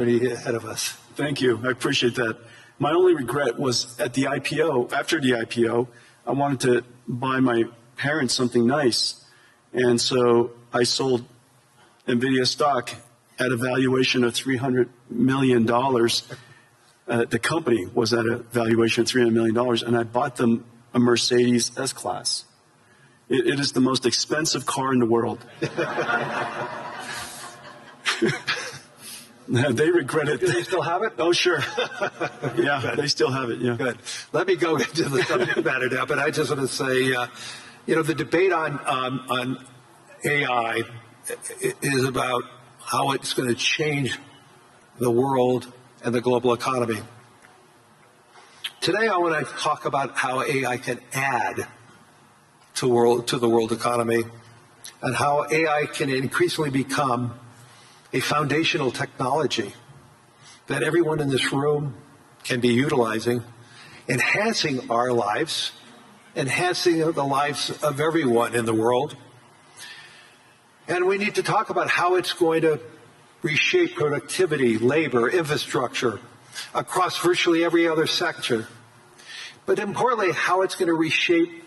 Ahead of us. Thank you. I appreciate that. My only regret was at the IPO, after the IPO, I wanted to buy my parents something nice. And so I sold NVIDIA stock at a valuation of $300 million. The company was at a valuation of $300 million, and I bought them a Mercedes S-Class. It is the most expensive car in the world. They regret it. Do they still have it? Oh, sure. Yeah, good. They still have it, yeah. Good. Let me go into the subject matter now, but I just want to say, the debate on AI is about how it's going to change the world and the global economy. Today, I want to talk about how AI can add to the world economy and how AI can increasingly become a foundational technology that everyone in this room can be utilizing, enhancing our lives, enhancing the lives of everyone in the world. And we need to talk about how it's going to reshape productivity, labor, infrastructure across virtually every other sector. But importantly, how it's going to reshape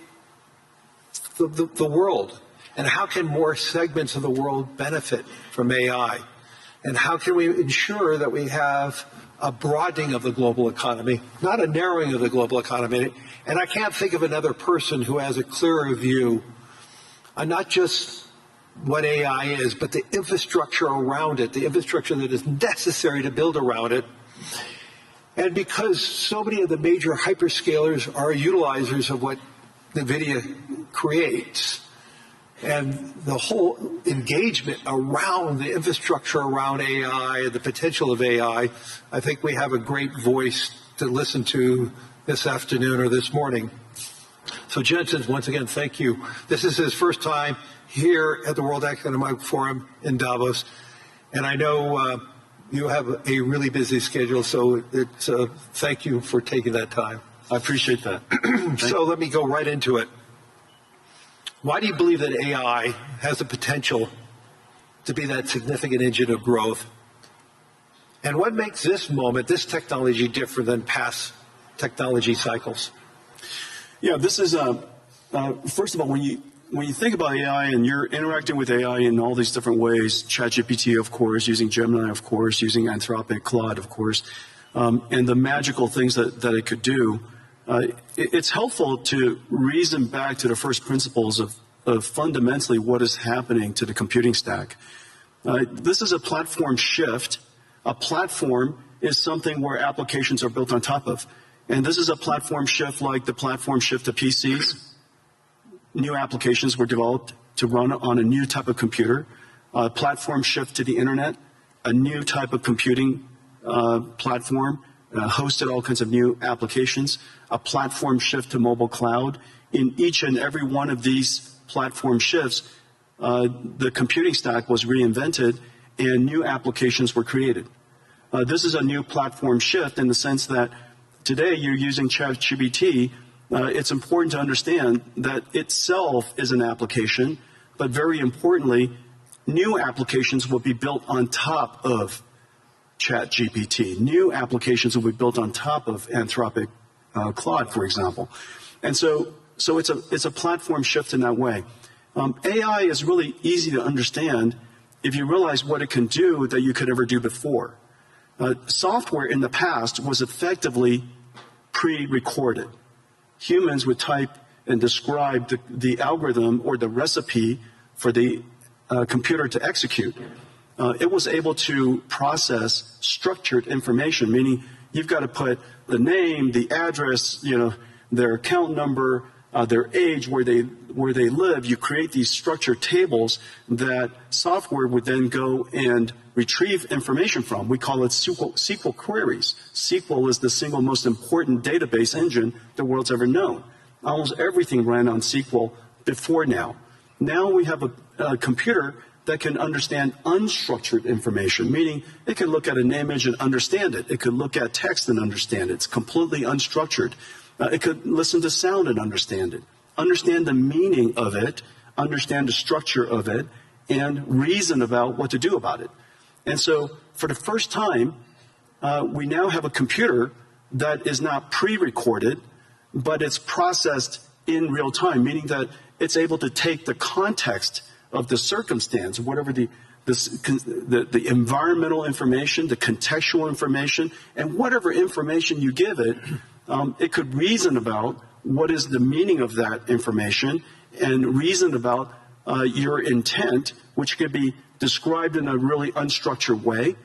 the world, and how can more segments of the world benefit from AI? And how can we ensure that we have a broadening of the global economy, not a narrowing of the global economy? And I can't think of another person who has a clearer view on not just what AI is, but the infrastructure around it, the infrastructure that is necessary to build around it. And because so many of the major hyperscalers are utilizers of what NVIDIA creates, and the whole engagement around the infrastructure around AI and the potential of AI, I think we have a great voice to listen to this afternoon or this morning. So Jensen, once again, thank you. This is his first time here at the World Economic Forum in Davos, and I know you have a really busy schedule, so thank you for taking that time. I appreciate that. So let me go right into it. Why do you believe that AI has the potential to be that significant engine of growth? And what makes this moment, this technology, different than past technology cycles? Yeah, this is, first of all, when you think about AI and you're interacting with AI in all these different ways, ChatGPT, of course, using Gemini, of course, using Anthropic, Claude, of course, and the magical things that it could do, it's helpful to reason back to the first principles of fundamentally what is happening to the computing stack. This is a platform shift. A platform is something where applications are built on top of. And this is a platform shift like the platform shift to PCs. New applications were developed to run on a new type of computer. A platform shift to the internet, a new type of computing platform, hosted all kinds of new applications, a platform shift to mobile cloud. In each and every one of these platform shifts, the computing stack was reinvented and new applications were created. This is a new platform shift in the sense that today you're using ChatGPT. It's important to understand that itself is an application, but very importantly, new applications will be built on top of ChatGPT. New applications will be built on top of Anthropic Claude, for example. And so it's a platform shift in that way. AI is really easy to understand if you realize what it can do that you could ever do before. Software in the past was effectively pre-recorded. Humans would type and describe the algorithm or the recipe for the computer to execute. It was able to process structured information, meaning you've got to put the name, the address, their account number, their age, where they live. You create these structured tables that software would then go and retrieve information from. We call it SQL queries. SQL is the single most important database engine the world's ever known. Almost everything ran on SQL before now. Now we have a computer that can understand unstructured information, meaning it can look at an image and understand it. It could look at text and understand it. It's completely unstructured. It could listen to sound and understand it, understand the meaning of it, understand the structure of it, and reason about what to do about it. And so for the first time, we now have a computer that is not pre-recorded, but it's processed in real time, meaning that it's able to take the context of the circumstance, whatever the environmental information, the contextual information, and whatever information you give it, it could reason about what is the meaning of that information and reason about your intent, which could be described in a really unstructured way.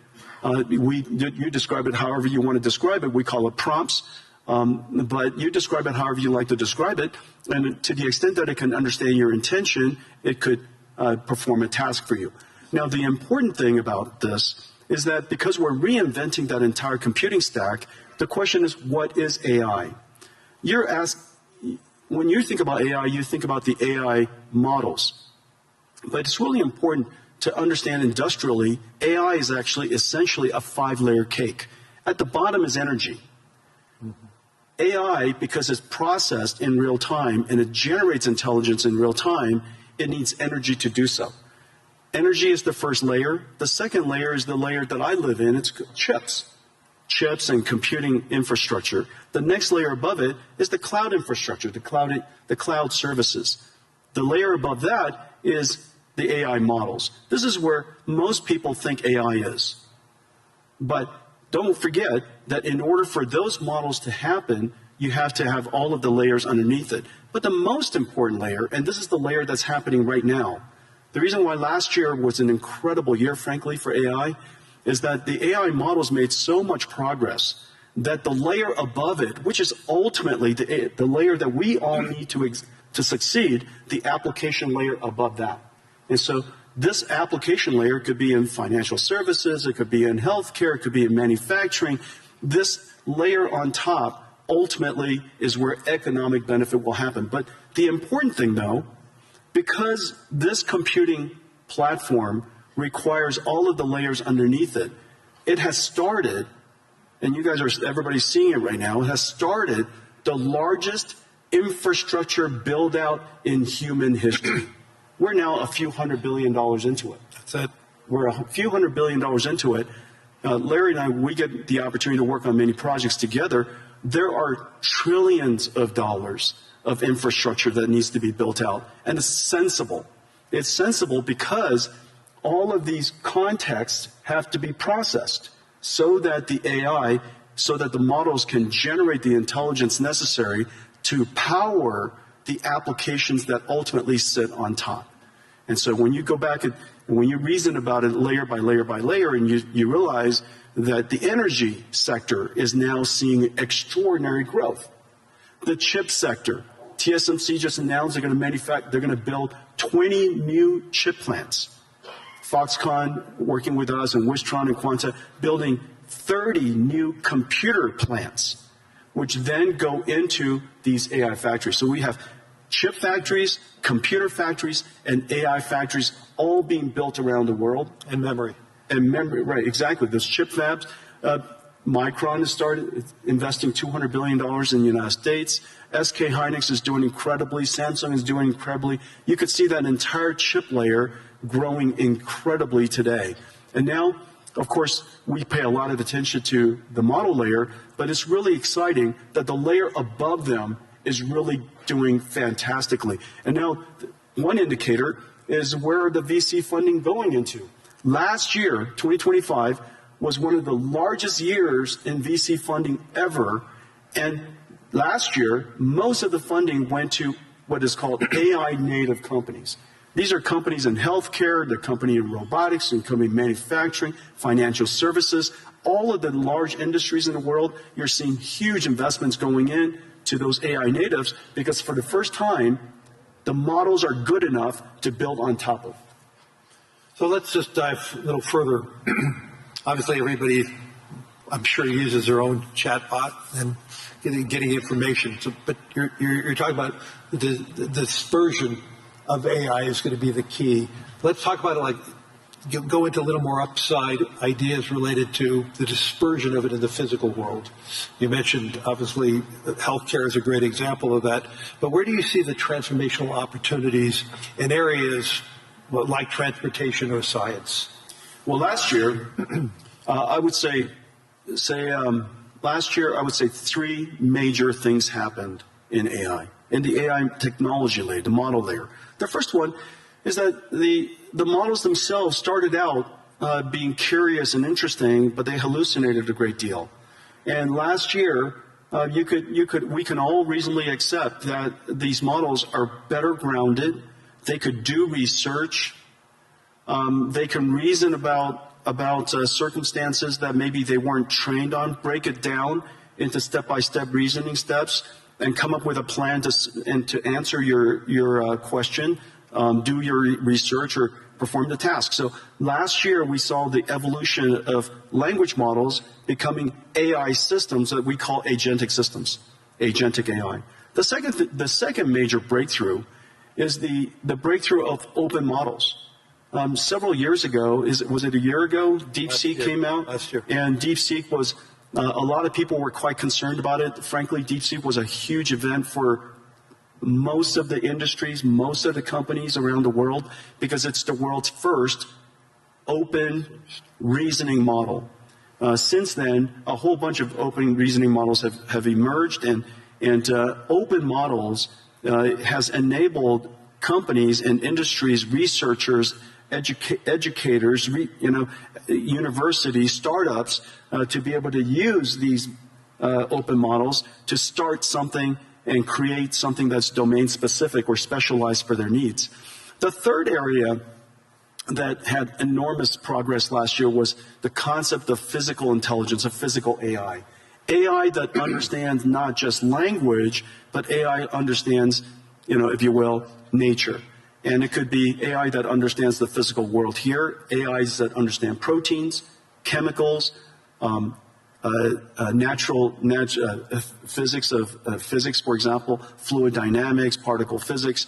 You describe it however you want to describe it. We call it prompts. But you describe it however you like to describe it. And to the extent that it can understand your intention, it could perform a task for you. Now, the important thing about this is that because we're reinventing that entire computing stack, the question is, what is AI? You're asked, when you think about AI, you think about the AI models. But it's really important to understand industrially, AI is actually essentially a 5-layer cake. At the bottom is energy. AI, because it's processed in real time and it generates intelligence in real time, it needs energy to do so. Energy is the first layer. The second layer is the layer that I live in. It's chips and computing infrastructure. The next layer above it is the cloud infrastructure, the cloud services. The layer above that is the AI models. This is where most people think AI is. But don't forget that in order for those models to happen, you have to have all of the layers underneath it. But the most important layer, and this is the layer that's happening right now, the reason why last year was an incredible year, frankly, for AI, is that the AI models made so much progress that the layer above it, which is ultimately the layer that we all need to succeed, the application layer above that. And so this application layer could be in financial services, it could be in healthcare, it could be in manufacturing. This layer on top ultimately is where economic benefit will happen. But the important thing, though, because this computing platform requires all of the layers underneath it, it has started, and everybody's seeing it right now, it has started the largest infrastructure build out in human history. We're now a few $100 billion into it. That's it. We're a few $100 billion into it. Larry and I, we get the opportunity to work on many projects together. There are trillions of dollars of infrastructure that needs to be built out. And it's sensible. It's sensible because all of these contexts have to be processed so that the AI, so that the models can generate the intelligence necessary to power the applications that ultimately sit on top. And so when you go back and when you reason about it layer by layer by layer, and you realize that the energy sector is now seeing extraordinary growth. The chip sector, TSMC just announced they're going to build 20 new chip plants. Foxconn working with us and Wistron and Quanta building 30 new computer plants, which then go into these AI factories. So we have chip factories, computer factories, and AI factories all being built around the world. And memory. And memory, right, exactly. Those chip fabs. Micron has started investing $200 billion in the United States. SK Hynix is doing incredibly. Samsung is doing incredibly. You could see that entire chip layer growing incredibly today. And now, of course, we pay a lot of attention to the model layer, but it's really exciting that the layer above them is really doing fantastically. And now, one indicator is where the VC funding going into. Last year, 2025, was one of the largest years in VC funding ever. And last year, most of the funding went to what is called AI native companies. These are companies in healthcare, they're companies in robotics, and companies in manufacturing, financial services. All of the large industries in the world, you're seeing huge investments going in to those AI natives because for the first time, the models are good enough to build on top of. So let's just dive a little further. Obviously, everybody, I'm sure, uses their own chatbot and getting information. So, but you're talking about the dispersion of AI is going to be the key. Let's talk about it, like go into a little more upside ideas related to the dispersion of it in the physical world. You mentioned, obviously, healthcare is a great example of that. But where do you see the transformational opportunities in areas like transportation or science? Well, last year, I would say last year, I would say three major things happened in AI, in the AI technology layer, the model layer. The first one is that the models themselves started out being curious and interesting, but they hallucinated a great deal. And last year, we can all reasonably accept that these models are better grounded. They could do research. They can reason about circumstances that maybe they weren't trained on, break it down into step-by-step reasoning steps, and come up with a plan to answer your question, do your research, or perform the task. So last year we saw the evolution of language models becoming AI systems that we call agentic systems, agentic AI. The second major breakthrough is the breakthrough of open models. Several years ago, was it a year ago, DeepSeek came out? Last year. And DeepSeek was, a lot of people were quite concerned about it. Frankly, DeepSeek was a huge event for most of the industries, most of the companies around the world, because it's the world's first open reasoning model. Since then, a whole bunch of open reasoning models have emerged, and open models has enabled companies and industries, researchers, educators, universities, startups to be able to use these open models to start something and create something that's domain specific or specialized for their needs. The third area that had enormous progress last year was the concept of physical intelligence, of physical AI. AI that understands not just language, but AI understands, if you will, nature. And it could be AI that understands the physical world here, AIs that understand proteins, chemicals, natural physics of physics, for example, fluid dynamics, particle physics,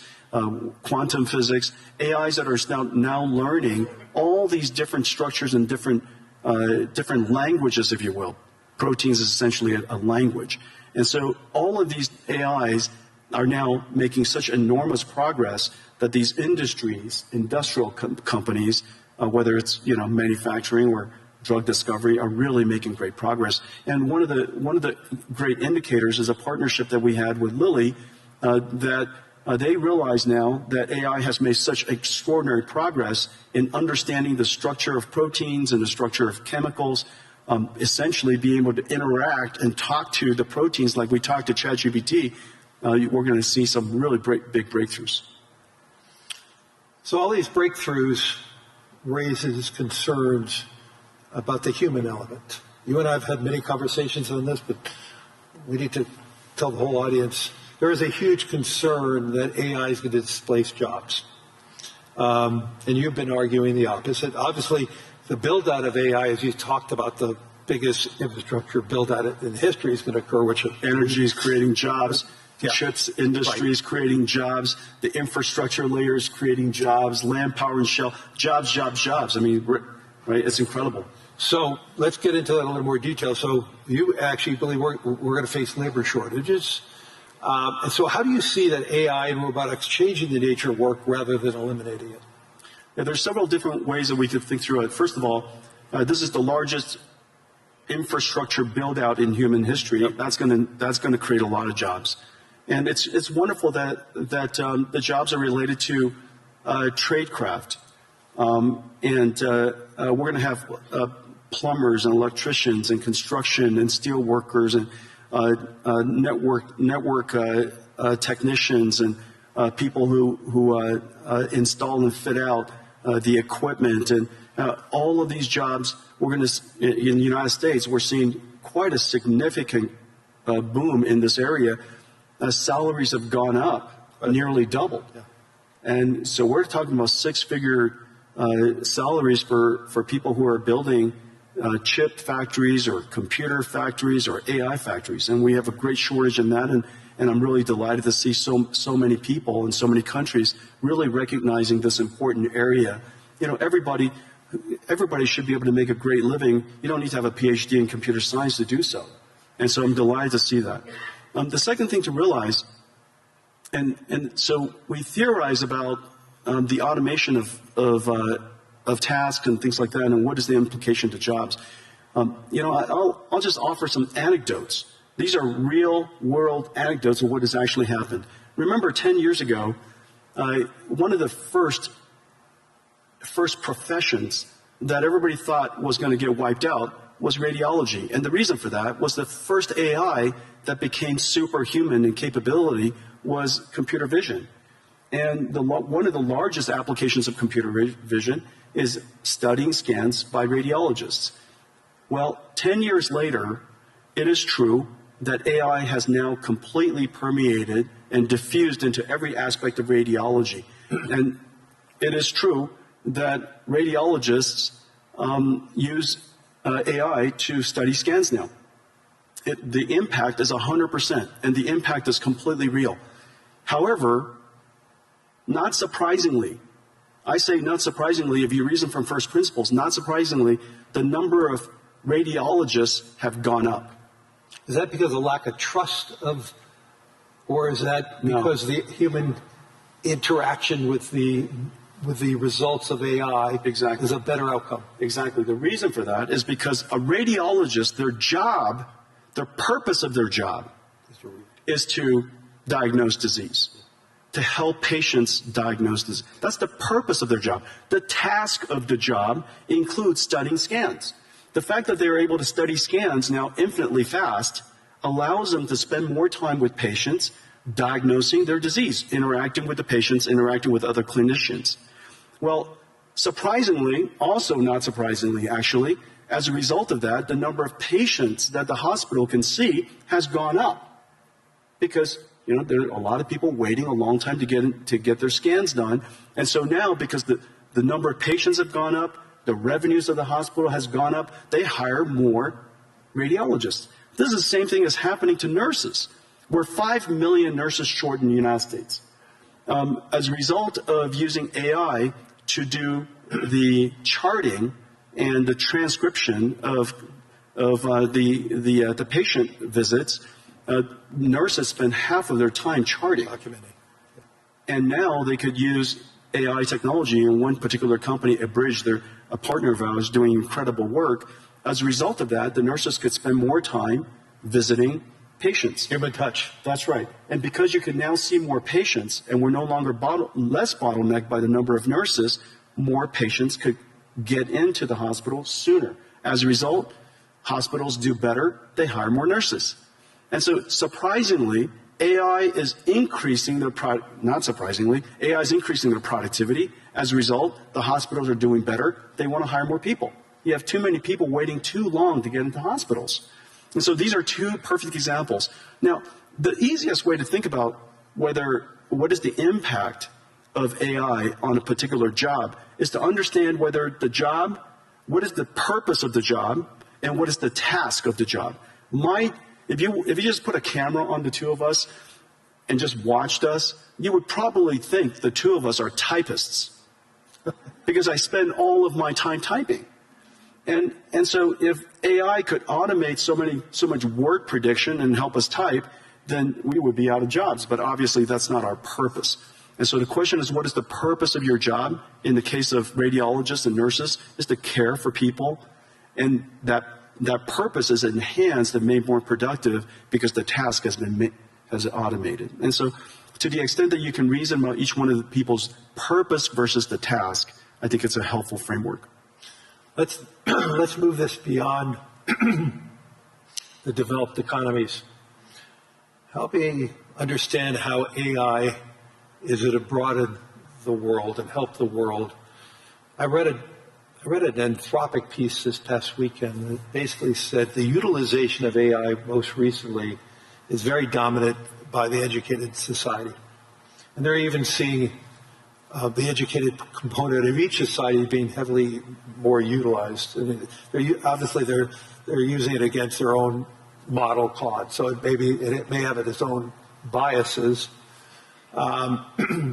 quantum physics, AIs that are now learning all these different structures and different languages, if you will. Proteins is essentially a language. And so all of these AIs are now making such enormous progress that these industries, industrial companies, whether it's manufacturing or drug discovery, are really making great progress. And one of the great indicators is a partnership that we had with Lilly, that they realize now that AI has made such extraordinary progress in understanding the structure of proteins and the structure of chemicals, essentially being able to interact and talk to the proteins like we talk to ChatGPT. We're going to see some really big breakthroughs. So all these breakthroughs raises concerns about the human element. You and I have had many conversations on this, but we need to tell the whole audience there is a huge concern that AI is going to displace jobs. And you've been arguing the opposite. Obviously, the build-out of AI, as you talked about, the biggest infrastructure build-out in history is going to occur, which energy is creating jobs. Yeah. Chips industry is creating jobs. The infrastructure layer is creating jobs. Land, power, and shell. Jobs. I mean, right? It's incredible. So let's get into that in a little more detail. So you actually believe we're going to face labor shortages. And so how do you see that AI and robotics changing the nature of work rather than eliminating it? Yeah, there's several different ways that we could think through it. First of all, this is the largest infrastructure build-out in human history. Yep. That's going to create a lot of jobs. And it's wonderful that the jobs are related to tradecraft. And we're going to have plumbers and electricians and construction and steel workers and network technicians and people who install and fit out the equipment. And all of these jobs, we're going to, in the United States, we're seeing quite a significant boom in this area. Salaries have gone up, nearly doubled. Yeah. And so we're talking about six-figure salaries for people who are building chip factories or computer factories or AI factories. And we have a great shortage in that. And I'm really delighted to see so many people in so many countries really recognizing this important area. Everybody should be able to make a great living. You don't need to have a PhD in computer science to do so. And so I'm delighted to see that. The second thing to realize, and so we theorize about the automation of tasks and things like that, and what is the implication to jobs. I'll just offer some anecdotes. These are real-world anecdotes of what has actually happened. Remember, 10 years ago, one of the first professions that everybody thought was going to get wiped out was radiology. And the reason for that was the first AI that became superhuman in capability was computer vision. And one of the largest applications of computer vision is studying scans by radiologists. Well, 10 years later, it is true that AI has now completely permeated and diffused into every aspect of radiology. And it is true that radiologists use AI to study scans now. The impact is 100%, and the impact is completely real. However, not surprisingly, I say not surprisingly, if you reason from first principles, not surprisingly, the number of radiologists have gone up. Is that because of lack of trust or is that because the human interaction with the results of AI is a better outcome? Exactly. The reason for that is because a radiologist, the purpose of their job is to diagnose disease, to help patients diagnose disease. That's the purpose of their job. The task of the job includes studying scans. The fact that they're able to study scans now infinitely fast allows them to spend more time with patients, diagnosing their disease, interacting with the patients, interacting with other clinicians. Well, surprisingly, also not surprisingly actually, as a result of that, the number of patients that the hospital can see has gone up. Because, there are a lot of people waiting a long time to get their scans done. And so now, because the number of patients have gone up, the revenues of the hospital has gone up, they hire more radiologists. This is the same thing as happening to nurses. We're 5 million nurses short in the United States. As a result of using AI to do the charting and the transcription of the patient visits, nurses spend half of their time charting. Documenting. And now they could use AI technology, and one particular company, Abridge, they're a partner of ours doing incredible work. As a result of that, the nurses could spend more time visiting patients. Human touch. That's right. And because you can now see more patients, and we're no longer less bottlenecked by the number of nurses, more patients could get into the hospital sooner. As a result, hospitals do better, they hire more nurses. And so surprisingly, AI is increasing not surprisingly, AI is increasing their productivity. As a result, the hospitals are doing better. They want to hire more people. You have too many people waiting too long to get into hospitals. And so these are two perfect examples. Now, the easiest way to think about what is the impact of AI on a particular job is to understand whether the job, what is the purpose of the job, and what is the task of the job. If you just put a camera on the two of us and just watched us, you would probably think the two of us are typists because I spend all of my time typing. And so if AI could automate so much word prediction and help us type, then we would be out of jobs. But obviously that's not our purpose. And so the question is, what is the purpose of your job? In the case of radiologists and nurses, is to care for people. And that purpose is enhanced and made more productive because the task has automated. And so to the extent that you can reason about each one of the people's purpose versus the task, I think it's a helpful framework. Let's move this beyond the developed economies. Help me understand how AI is going to broaden the world and help the world. I read an Anthropic piece this past weekend that basically said the utilization of AI most recently is very dominant by the educated society. And they're even seeing the educated component of each society being heavily more utilized. And they're using it against their own model Claude, so it may have its own biases.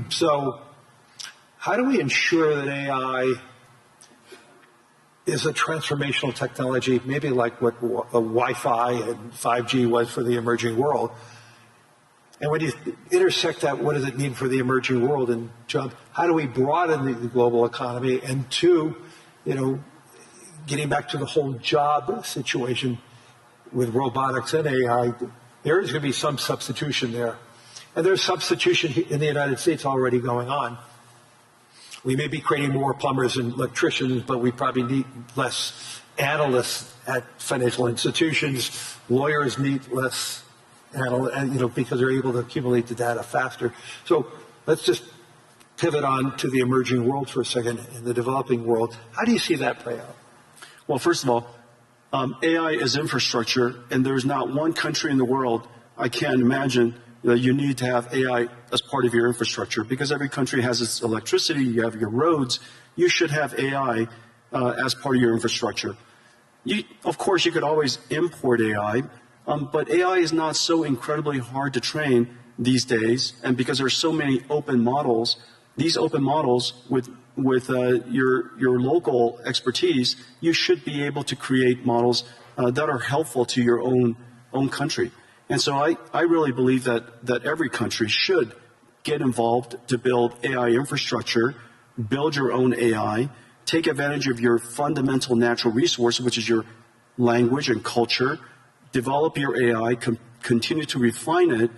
So how do we ensure that AI is a transformational technology, maybe like what Wi-Fi and 5G was for the emerging world? And when you intersect that, what does it mean for the emerging world? And John, how do we broaden the global economy? And two, getting back to the whole job situation with robotics and AI, there is going to be some substitution there. And there's substitution in the United States already going on. We may be creating more plumbers and electricians, but we probably need less analysts at financial institutions. Lawyers need less analysts, because they're able to accumulate the data faster. So let's just pivot on to the emerging world for a second, in the developing world. How do you see that play out? Well, first of all, AI is infrastructure, and there's not one country in the world, I can't imagine, that you need to have AI as part of your infrastructure, because every country has its electricity, you have your roads. You should have AI as part of your infrastructure. Of course, you could always import AI, but AI is not so incredibly hard to train these days, and because there's so many open models, these open models with your local expertise, you should be able to create models that are helpful to your own country. And so I really believe that every country should get involved to build AI infrastructure, build your own AI, take advantage of your fundamental natural resource, which is your language and culture, develop your AI, continue to refine it,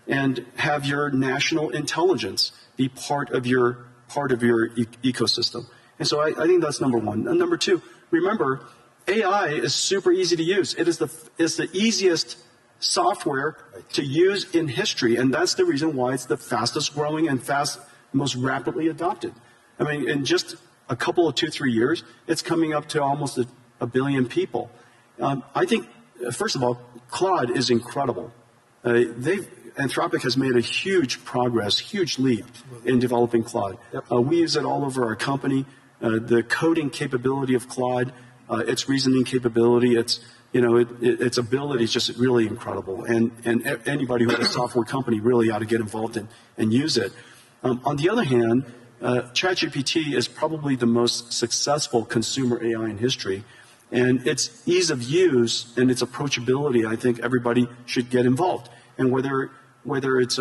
and have your national intelligence be part of your ecosystem. And so I think that's number one. And number two, remember, AI is super easy to use. It is the easiest software to use in history, and that's the reason why it's the fastest growing and most rapidly adopted. I mean, in just a couple of 2-3 years, it's coming up to almost a billion people. I think, first of all, Claude is incredible. Anthropic has made a huge progress, huge leap in developing Claude. Yep. We use it all over our company. The coding capability of Claude, its reasoning capability, its ability is just really incredible. And anybody who has a software company really ought to get involved and use it. On the other hand, ChatGPT is probably the most successful consumer AI in history. And its ease of use and its approachability, I think everybody should get involved. And whether it's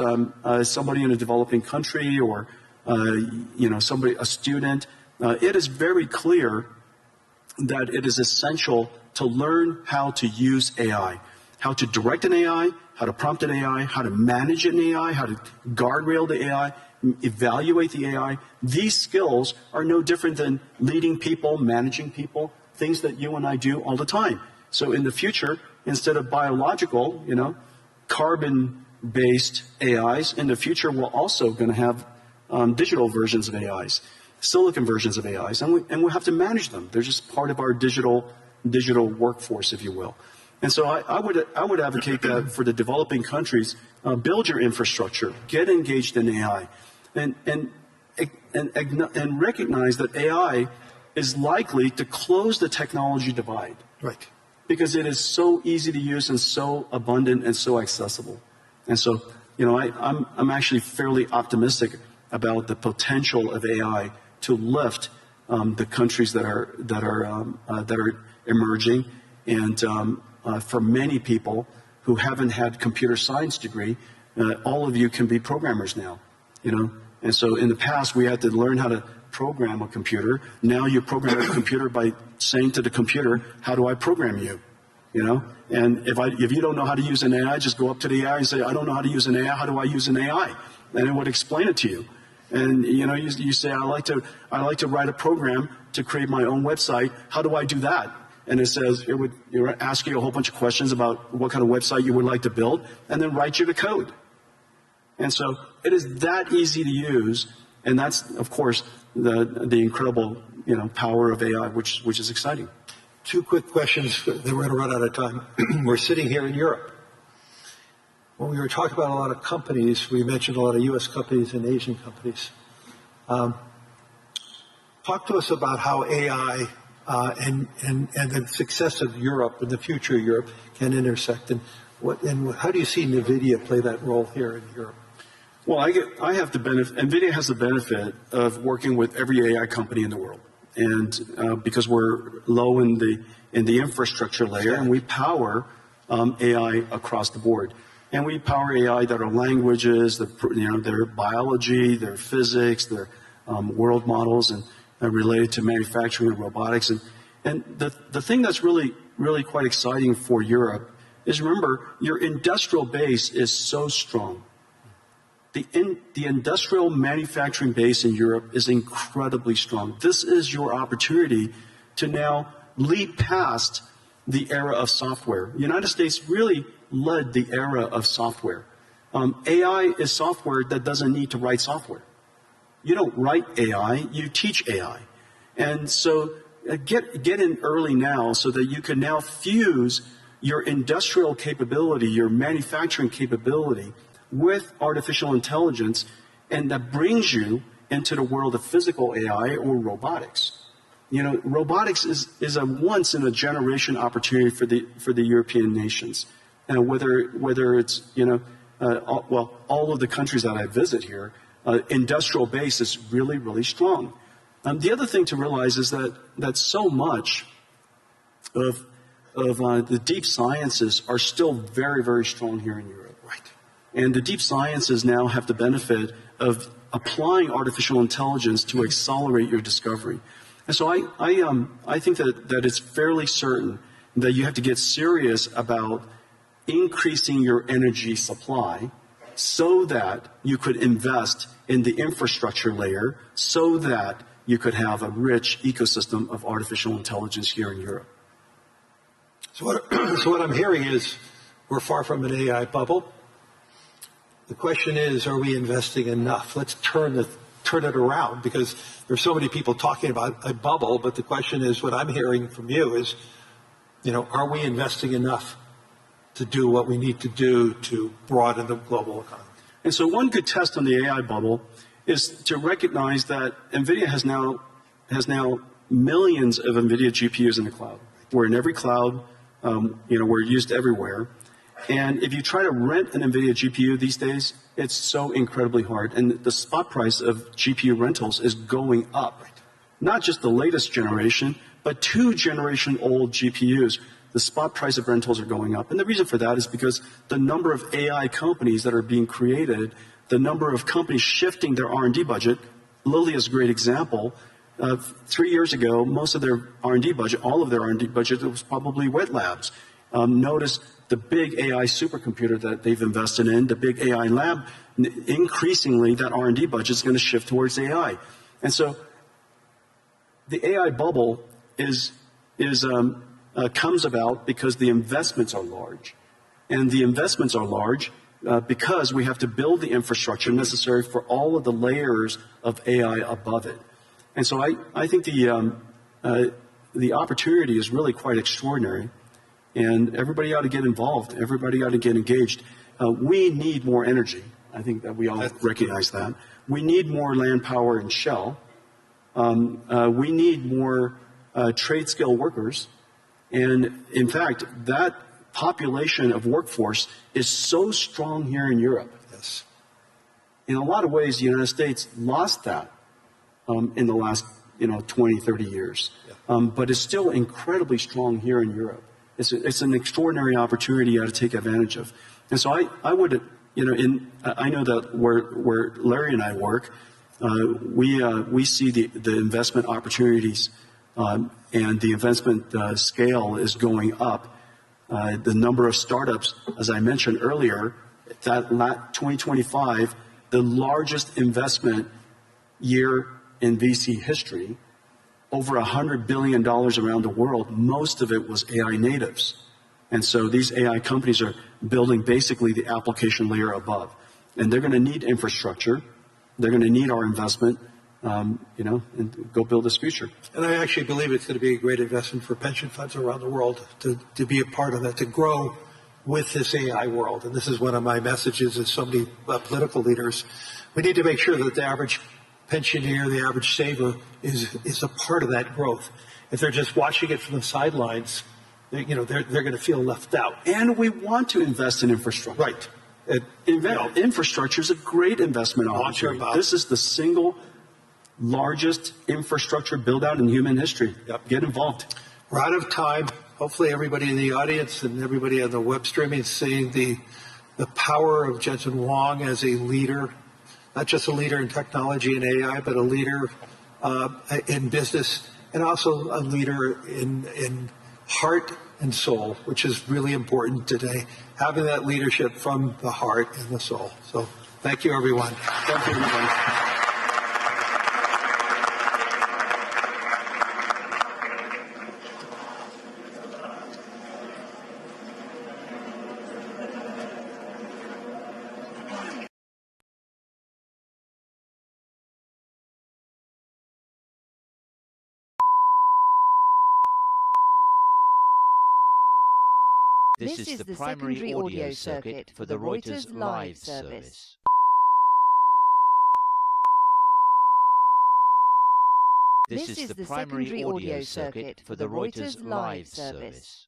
somebody in a developing country or a student, it is very clear that it is essential to learn how to use AI, how to direct an AI, how to prompt an AI, how to manage an AI, how to guardrail the AI, evaluate the AI. These skills are no different than leading people, managing people, things that you and I do all the time. So in the future, instead of biological, carbon-based AIs, in the future we're also going to have digital versions of AIs, silicon versions of AIs, and we'll have to manage them. They're just part of our digital workforce, if you will. And so I would advocate that for the developing countries, build your infrastructure, get engaged in AI, and recognize that AI is likely to close the technology divide. Right. Because it is so easy to use and so abundant and so accessible. And so, I'm actually fairly optimistic about the potential of AI to lift the countries that are emerging, and for many people who haven't had computer science degree, all of you can be programmers now, And so in the past we had to learn how to program a computer. Now you program a computer by saying to the computer, "How do I program you?" And if you don't know how to use an AI, just go up to the AI and say, "I don't know how to use an AI. How do I use an AI?" And it would explain it to you. And you say, I like to write a program to create my own website. How do I do that? And it says it would ask you a whole bunch of questions about what kind of website you would like to build, and then write you the code. And so it is that easy to use, and that's of course the incredible power of AI, which is exciting. Two quick questions. Then we're going to run out of time. We're sitting here in Europe. When we were talking about a lot of companies, we mentioned a lot of U.S. companies and Asian companies. Talk to us about how AI and the success of Europe and the future of Europe can intersect, and how do you see NVIDIA play that role here in Europe? Well, I have the benefit. NVIDIA has the benefit of working with every AI company in the world, and because we're low in the infrastructure layer, and we power AI across the board. And we power AI that are languages, their biology, their physics, their world models, related to manufacturing and robotics. And the thing that's really quite exciting for Europe is, remember, your industrial base is so strong. The industrial manufacturing base in Europe is incredibly strong. This is your opportunity to now leap past the era of software. The United States really led the era of software. AI is software that doesn't need to write software. You don't write AI, you teach AI. And so get in early now so that you can now fuse your industrial capability, your manufacturing capability with artificial intelligence, and that brings you into the world of physical AI or robotics. Robotics is a once in a generation opportunity for the European nations. And whether it's, all of the countries that I visit here, industrial base is really, really strong. The other thing to realize is that so much of the deep sciences are still very, very strong here in Europe. Right. And the deep sciences now have the benefit of applying artificial intelligence to accelerate your discovery. And so I think that it's fairly certain that you have to get serious about increasing your energy supply so that you could invest in the infrastructure layer so that you could have a rich ecosystem of artificial intelligence here in Europe. So what I'm hearing is we're far from an AI bubble. The question is, are we investing enough? Let's turn it around, because there's so many people talking about a bubble, but the question is, what I'm hearing from you is, are we investing enough to do what we need to do to broaden the global economy? And so one good test on the AI bubble is to recognize that NVIDIA has now millions of NVIDIA GPUs in the cloud. We're in every cloud, we're used everywhere. And if you try to rent an NVIDIA GPU these days, it's so incredibly hard. And the spot price of GPU rentals is going up. Not just the latest generation, but 2-generation-old GPUs. The spot price of rentals are going up. And the reason for that is because the number of AI companies that are being created, the number of companies shifting their R&D budget. Lilly is a great example. 3 years ago, most of their R&D budget, all of their R&D budget, was probably wet labs. Notice the big AI supercomputer that they've invested in, the big AI lab, increasingly that R&D budget is going to shift towards AI. And so the AI bubble comes about because the investments are large. And the investments are large because we have to build the infrastructure necessary for all of the layers of AI above it. And so I think the opportunity is really quite extraordinary. And everybody ought to get involved. Everybody ought to get engaged. We need more energy. I think that we all recognize that. We need more land power and shell. We need more trade skill workers. And in fact, that population of workforce is so strong here in Europe. Yes. In a lot of ways, the United States lost that in the last 20, 30 years. Yeah. But it's still incredibly strong here in Europe. It's an extraordinary opportunity you ought to take advantage of. And so I would, I know that where Larry and I work, we see the investment opportunities and the investment scale is going up. The number of startups, as I mentioned earlier, that 2025, the largest investment year in VC history, over $100 billion around the world. Most of it was AI natives. And so these AI companies are building basically the application layer above. And they're going to need infrastructure. They're going to need our investment, and go build this future. And I actually believe it's going to be a great investment for pension funds around the world to be a part of that, to grow with this AI world. And this is one of my messages as so many political leaders. We need to make sure that the average pensioner, the average saver, is a part of that growth. If they're just watching it from the sidelines, they're going to feel left out. And we want to invest in infrastructure. Right. Infrastructure is a great investment opportunity. This is the single largest infrastructure build-out in human history. Yep. Get involved. We're out of time. Hopefully everybody in the audience and everybody on the web streaming is seeing the power of Jensen Huang as a leader. Not just a leader in technology and AI, but a leader in business, and also a leader in heart and soul, which is really important today, having that leadership from the heart and the soul. So thank you, everyone. Thank you, everyone. This is the primary audio circuit for the Reuters live service. This is the primary audio circuit for the Reuters live service.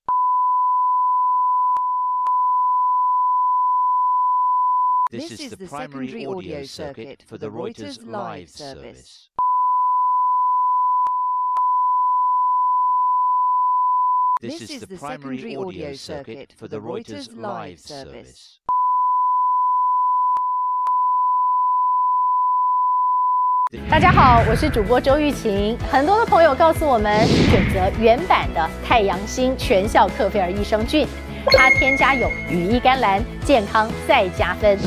This is the primary audio circuit for the Reuters live service. This is the primary audio circuit for the Reuters live service. Hello， 大家好，我是主播周玉琴。很多的朋友告诉我们，选择原版的太阳星全效克菲尔益生菌，它添加有羽衣甘蓝，健康再加分。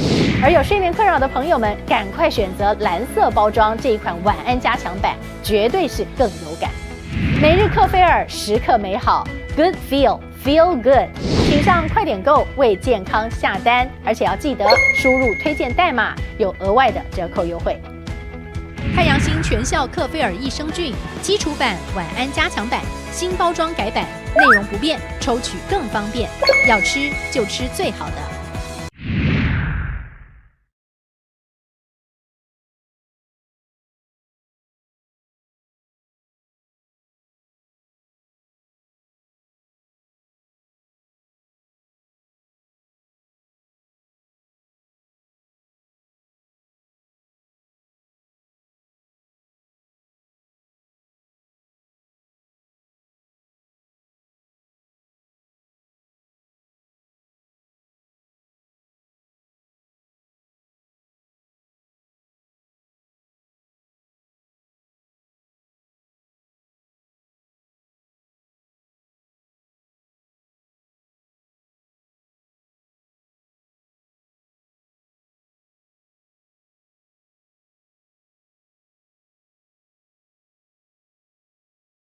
而有睡眠困扰的朋友们，赶快选择蓝色包装这一款晚安加强版，绝对是更有感。每日克菲尔，时刻美好。Good feel good， 请上快点购为健康下单，而且要记得输入推荐代码，有额外的折扣优惠。太阳星全效克菲尔益生菌基础版、晚安加强版，新包装改版，内容不变，抽取更方便。要吃就吃最好的。